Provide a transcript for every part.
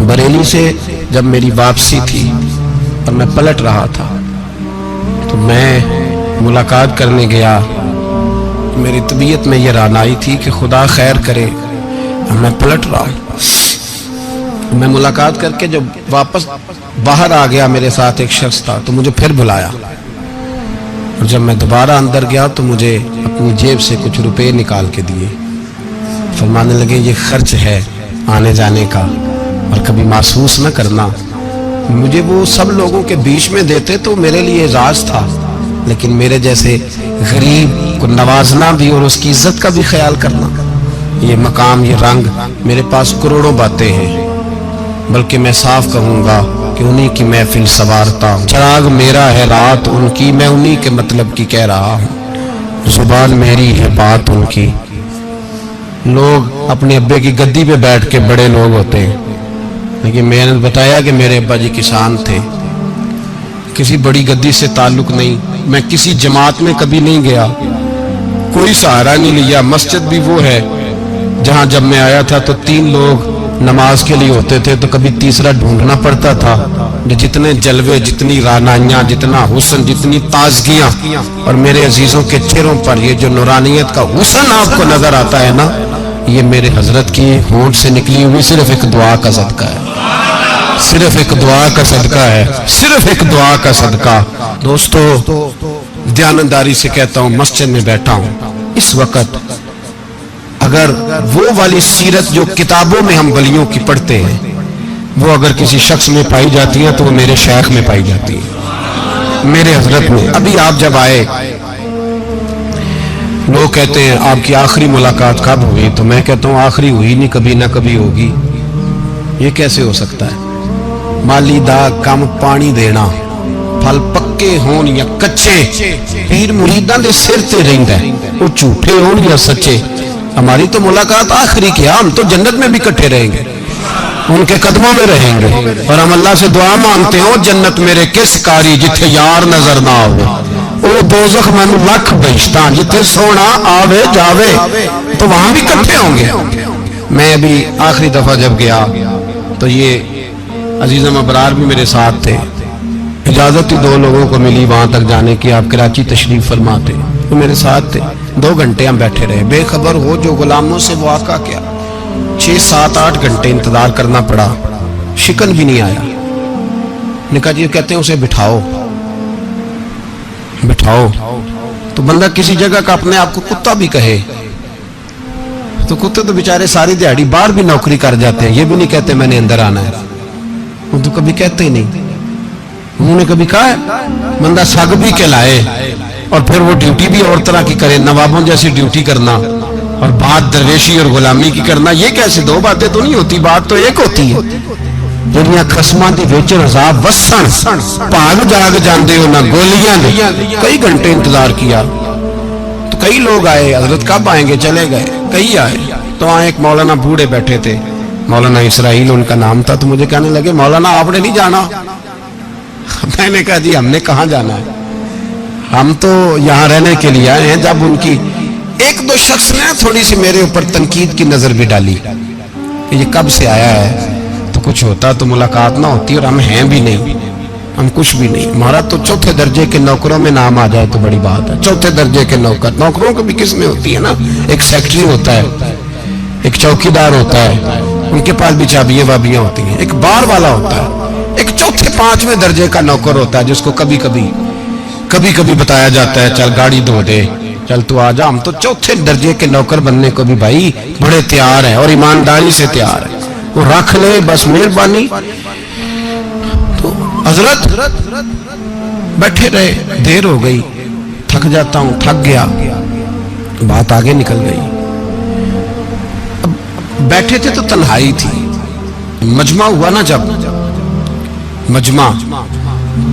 बरेली से जब मेरी वापसी थी और मैं पलट रहा था तो मैं मुलाकात करने गया। मेरी तबीयत में ये रानाई थी कि खुदा खैर करे, मैं पलट रहा हूँ। मैं मुलाकात करके जब वापस बाहर आ गया, मेरे साथ एक शख्स था, तो मुझे फिर बुलाया। और जब मैं दोबारा अंदर गया तो मुझे अपनी जेब से कुछ रुपए निकाल के दिए। फरमाने लगे ये खर्च है आने जाने का और कभी महसूस न करना। मुझे वो सब लोगों के बीच में देते तो मेरे लिए एजाज था, लेकिन मेरे जैसे गरीब को नवाजना भी और उसकी इज्जत का भी ख्याल करना, ये मकाम, ये रंग, मेरे पास करोड़ों बातें हैं, बल्कि मैं साफ कहूँगा कि उन्हीं की महफिल सवारता हूँ। चिराग मेरा है रात उनकी, मैं उन्हीं के मतलब की कह रहा हूँ। जुबान मेरी है बात उनकी। लोग अपने अब्बे की गद्दी पे बैठ के बड़े लोग होते हैं, लेकिन मैंने बताया कि मेरे अब्बा जी किसान थे, किसी बड़ी गद्दी से ताल्लुक नहीं। मैं किसी जमात में कभी नहीं गया, कोई सहारा नहीं लिया। मस्जिद भी वो है जहां जब मैं आया था तो 3 लोग नमाज के लिए होते थे, तो कभी तीसरा ढूंढना पड़ता था। जितने जलवे, जितनी रानाइयाँ, जितना हुस्न, जितनी ताजगियाँ, और मेरे अजीजों के चेहरों पर ये जो नूरानियत का हुस्न आपको नजर आता है ना, ये मेरे हजरत की होंठ से निकली हुई सिर्फ एक दुआ का सदका है, सिर्फ एक दुआ का सदका है, सिर्फ एक दुआ का सदका। दोस्तों, ध्यानदारी से कहता हूँ, मस्जिद में बैठा हूँ इस वक्त, अगर वो वाली सीरत जो किताबों में हम वलियों की पढ़ते हैं, वो अगर किसी शख्स में पाई जाती है तो वो मेरे शेख में पाई जाती है, मेरे हजरत में। अभी आप जब आए, लोग कहते हैं आपकी आखिरी मुलाकात कब हुई, तो मैं कहता हूँ आखिरी हुई नहीं, कभी ना कभी होगी। ये कैसे हो सकता है? माली दा कम पानी देना, फल पक्के होन या कच्चे, पीर मुरीदां दे सिर ते रहिंदा है, वो झूठे होन या सच्चे। हमारी तो मुलाकात आखिरी की, हम तो जन्नत में भी इकट्ठे रहेंगे, उनके कदमों में रहेंगे, और हम अल्लाह से दुआ मांगते हो जन्नत मेरे किस कारी जिथे यार नजर ना आवे, वो दोज़ख मैनू लख बहिश्तां जिथे सोना आवे जावे, तो वहां भी इकट्ठे होंगे। मैं अभी आखिरी दफा जब गया तो ये अजीज़म अबरार भी मेरे साथ थे। इजाजत ही 2 लोगों को मिली वहां तक जाने की, आप कराची तशरीफ फरमाते, तो मेरे साथ थे। 2 घंटे हम बैठे रहे, बेखबर हो जो गुलामों से वो आका क्या। 6, 7, 8 घंटे इंतजार करना पड़ा, शिकन भी नहीं आया। निका जी कहते हैं उसे बिठाओ बिठाओ, तो बंदा किसी जगह का अपने आप को कुत्ता भी कहे, तो कुत्ते तो बेचारे सारी दिहाड़ी बाहर भी नौकरी कर जाते हैं, ये भी नहीं कहते मैंने अंदर आना है, वो तो कभी कहते ही नहीं। उन्होंने कभी कहा है बंदा सग भी कहलाए और फिर वो ड्यूटी भी और तरह की करे, नवाबों जैसी ड्यूटी करना और बात दरवेशी और गुलामी की करना, ये कैसे? 2 बातें तो नहीं होती, बात तो एक होती है। दुनिया खसमां दी विच रज़ा वसन भाग जाग जाते हो ना गोलियां दे। कई घंटे इंतजार किया तो कई लोग आए, हजरत कब आएंगे, चले गए। कई आए तो वहां एक मौलाना बूढ़े बैठे थे, मौलाना इसराइल उनका नाम था, तो मुझे कहने लगे मौलाना आपने नहीं जाना। मैंने कहा जी हमने कहाँ जाना है, हम तो यहाँ रहने के लिए आए हैं। जब उनकी 1-2 शख्स ने थोड़ी सी मेरे ऊपर तनकीद की नजर भी डाली कि ये कब से आया है, तो कुछ होता तो मुलाकात ना होती, और हम हैं भी नहीं, हम कुछ भी नहीं। हमारा तो 4थे दर्जे के नौकरों में नाम आ जाए तो बड़ी बात है। 4थे दर्जे के नौकरों को भी किस में होती है ना, एक सेक्रेटरी होता है, एक चौकीदार होता है, उनके पास भी चाबियां वाबियां होती हैं, एक बार वाला होता है, एक 4थे 5वें दर्जे का नौकर होता है जिसको कभी कभी बताया जाता है चल गाड़ी धो दे, चल तू आ जा। हम तो 4थे दर्जे के नौकर बनने को भी भाई बड़े तैयार हैं और ईमानदारी से तैयार है, वो रख ले बस मेहरबानी। तो हजरत बैठे रहे, देर हो गई, थक जाता हूं, थक गया, बात आगे निकल गई। अब बैठे थे तो तन्हाई थी, मजमा हुआ ना, जब मजमा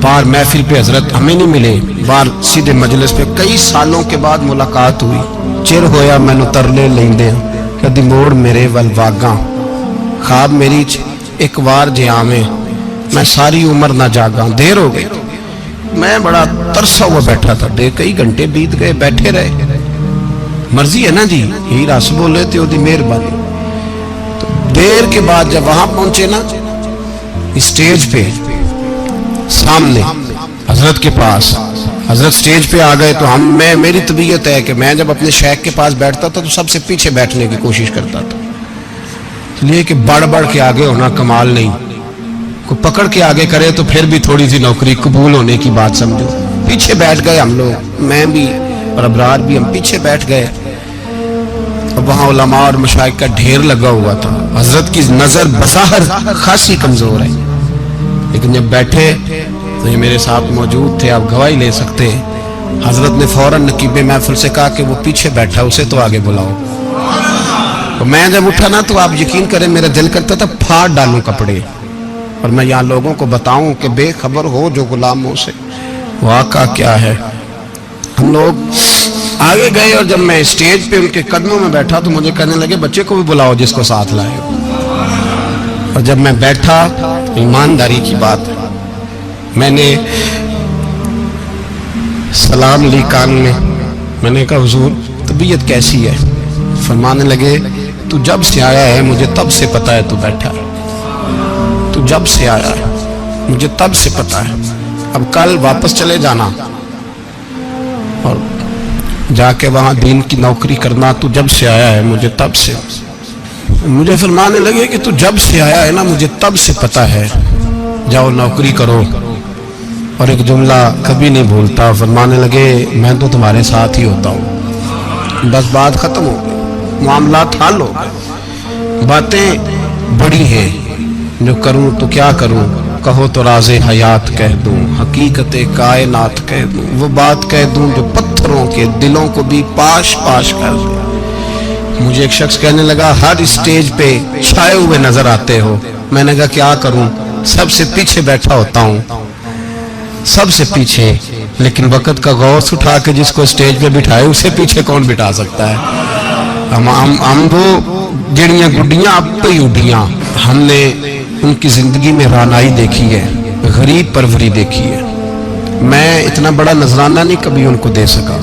बार महफिल पे हजरत हमें नहीं मिले, बार सीधे मजलिस पे कई सालों के बाद मुलाकात हुई। चिर होया मैनू तरले लेंदे कदी मोड़ मेरे वल वागा, ख्वाब मेरी एक बार जे आवे मैं सारी उम्र ना जागा। देर हो गई, मैं बड़ा तरसा हुआ बैठा था, कई घंटे बीत गए, बैठे रहे। मर्जी है ना जी, यही रस बोले तो ओदी मेहरबानी। तो देर के बाद जब वहां पहुंचे ना, اسٹیج پہ سامنے حضرت کے پاس، حضرت سٹیج پہ آ گئے تو میری طبیعت ہے کہ میں جب اپنے شیخ کے پاس بیٹھتا تھا تو سب سے پیچھے بیٹھنے کی کوشش کرتا تھا، اس لیے کہ بڑھ بڑھ کے آگے ہونا کمال نہیں، کو پکڑ کے آگے کرے تو پھر بھی تھوڑی سی نوکری قبول ہونے کی بات سمجھو۔ پیچھے بیٹھ گئے ہم لوگ، میں بھی اور ابرار بھی، ہم پیچھے بیٹھ گئے۔ اب وہاں علماء اور مشائخ کا ڈھیر لگا ہوا تھا، حضرت کی نظر بظاہر خاصی کمزور ہے، لیکن جب بیٹھے تو یہ میرے ساتھ موجود تھے، آپ گواہی لے سکتے ہیں، حضرت نے فوراً نقیب محفل سے کہا کہ وہ پیچھے بیٹھا اسے تو آگے بلاؤ۔ تو میں جب اٹھا نا تو آپ یقین کریں میرا دل کرتا تھا پھاڑ ڈالوں کپڑے اور میں یہاں لوگوں کو بتاؤں کہ بے خبر ہو جو غلاموں سے وہ آقا کیا ہے۔ ہم لوگ آگے گئے اور جب میں اسٹیج پہ ان کے قدموں میں بیٹھا تو مجھے کہنے لگے بچے کو بھی بلاؤ جس کو ساتھ لائے ہو۔ اور جب میں بیٹھا ایمانداری کی بات ہے، میں نے سلام لی کان میں نے کہا حضور طبیعت کیسی ہے؟ فرمانے لگے تو جب سے آیا ہے مجھے تب سے پتا ہے تو بیٹھا ہے، تو جب سے آیا ہے مجھے تب سے پتا ہے، اب کل واپس چلے جانا اور جا کے وہاں دین کی نوکری کرنا، تو جب سے آیا ہے مجھے تب سے۔ مجھے فرمانے لگے کہ تو جب سے آیا ہے نا مجھے تب سے پتا ہے، جاؤ نوکری کرو۔ اور ایک جملہ کبھی نہیں بھولتا، فرمانے لگے میں تو تمہارے ساتھ ہی ہوتا ہوں، بس بات ختم ہو گئی، معاملات حل ہو گئے، باتیں بڑی ہیں جو کروں تو کیا کروں، کہو تو راز حیات کہہ دوں، حقیقت کائنات کہہ دوں، وہ بات کہہ دوں جو پتھروں کے دلوں کو بھی پاش پاش کر دوں۔ مجھے ایک شخص کہنے لگا ہر اسٹیج پہ چھائے ہوئے نظر آتے ہو، میں نے کہا کیا کروں، سب سے پیچھے بیٹھا ہوتا ہوں، سب سے پیچھے، لیکن وقت کا غوث اٹھا کے جس کو اسٹیج پہ بٹھائے اسے پیچھے کون بٹھا سکتا ہے؟ ہم وہ جڑیاں گڈیاں اب پہ ہی اٹھیاں، ہم نے ان کی زندگی میں رانائی دیکھی ہے، غریب پروری دیکھی ہے۔ میں اتنا بڑا نذرانہ نہیں کبھی ان کو دے سکا،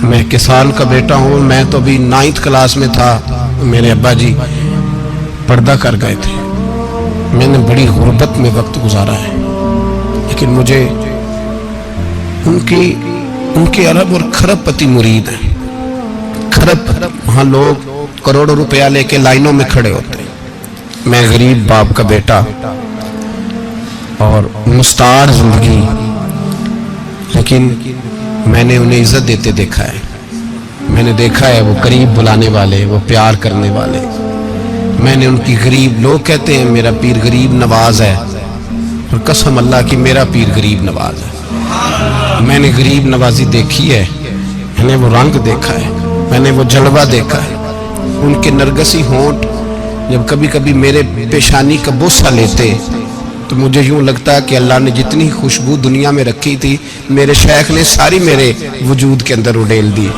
میں کسان کا بیٹا ہوں، میں تو ابھی 9th کلاس میں تھا، میرے ابا جی پردہ کر گئے تھے، میں نے بڑی غربت میں وقت گزارا ہے، لیکن مجھے ان کے ارب اور کھرب پتی مرید ہیں۔ کھرب وہاں لوگ کروڑوں روپیہ لے کے لائنوں میں کھڑے ہوتے ہیں، میں غریب باپ کا بیٹا اور مستعار زندگی، لیکن میں نے انہیں عزت دیتے دیکھا ہے، میں نے دیکھا ہے وہ قریب بلانے والے، وہ پیار کرنے والے، میں نے ان کی غریب، لوگ کہتے ہیں میرا پیر غریب نواز ہے، اور قسم اللہ کی میرا پیر غریب نواز ہے۔ میں نے غریب نوازی دیکھی ہے، میں نے وہ رنگ دیکھا ہے، میں نے وہ جلوہ دیکھا ہے، ان کے نرگسی ہونٹ جب کبھی کبھی میرے پیشانی کا بوسہ لیتے تو مجھے یوں لگتا کہ اللہ نے جتنی خوشبو دنیا میں رکھی تھی میرے شیخ نے ساری میرے وجود کے اندر اڈیل دی۔